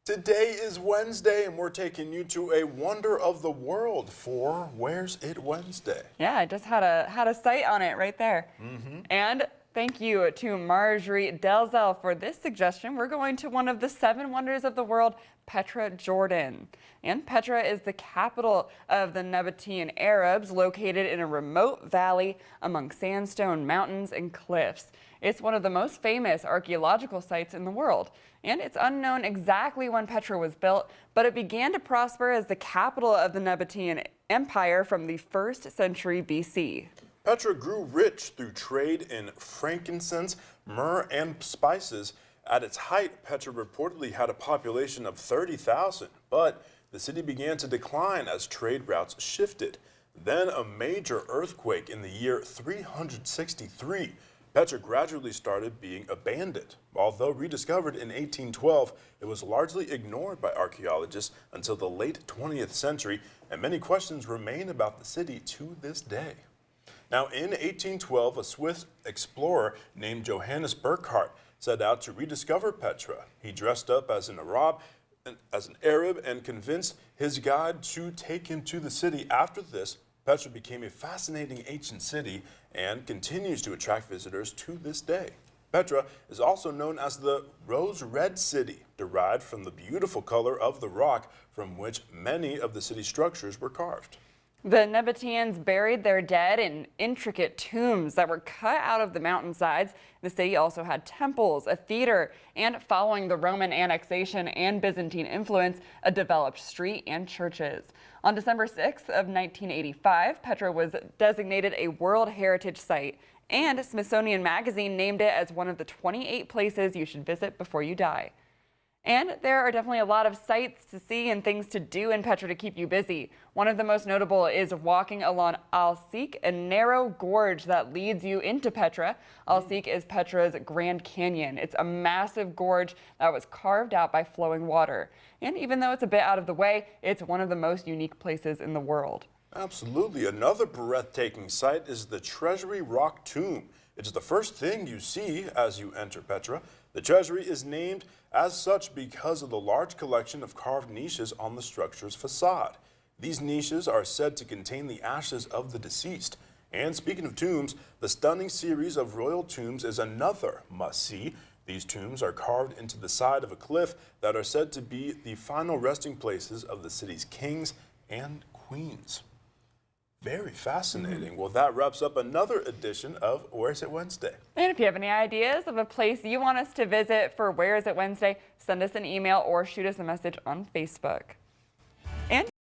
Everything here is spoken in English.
Today is Wednesday, and we're taking you to a wonder of the world for Where's It Wednesday? Yeah, I just had a site on it right there. And thank you to Marjorie Delzell for this suggestion. We're going to one of the 7 wonders of the world, Petra, Jordan. And Petra is the capital of the Nabatean Arabs, located in a remote valley among sandstone mountains and cliffs. It's one of the most famous archaeological sites in the world, and it's unknown exactly when Petra was built, but it began to prosper as the capital of the Nabatean Empire from the 1st century BC. Petra grew rich through trade in frankincense, myrrh, and spices. At its height, Petra reportedly had a population of 30,000, but the city began to decline as trade routes shifted. Then a major earthquake in the year 363. Petra gradually started being abandoned. Although rediscovered in 1812, it was largely ignored by archaeologists until the late 20th century, and many questions remain about the city to this day. Now, in 1812, a Swiss explorer named Johannes Burckhardt set out to rediscover Petra. He dressed up as an Arab and convinced his guide to take him to the city. After this, Petra became a fascinating ancient city and continues to attract visitors to this day. Petra is also known as the Rose Red City, derived from the beautiful color of the rock from which many of the city's structures were carved. The Nabateans buried their dead in intricate tombs that were cut out of the mountainsides. The city also had temples, a theater, and following the Roman annexation and Byzantine influence, a developed street and churches. On December 6th of 1985, Petra was designated a World Heritage Site, and Smithsonian Magazine named it as one of the 28 places you should visit before you die. And there are definitely a lot of sights to see and things to do in Petra to keep you busy. One of the most notable is walking along Al-Sik, a narrow gorge that leads you into Petra. Al-Sik is Petra's Grand Canyon. It's a massive gorge that was carved out by flowing water. And even though it's a bit out of the way, it's one of the most unique places in the world. Absolutely. Another breathtaking sight is the Treasury Rock Tomb. It's the first thing you see as you enter Petra. The treasury is named as such because of the large collection of carved niches on the structure's facade. These niches are said to contain the ashes of the deceased. And speaking of tombs, the stunning series of royal tombs is another must-see. These tombs are carved into the side of a cliff that are said to be the final resting places of the city's kings and queens. Very fascinating. Well, that wraps up another edition of Where's It Wednesday? And if you have any ideas of a place you want us to visit for Where's It Wednesday, send us an email or shoot us a message on Facebook. And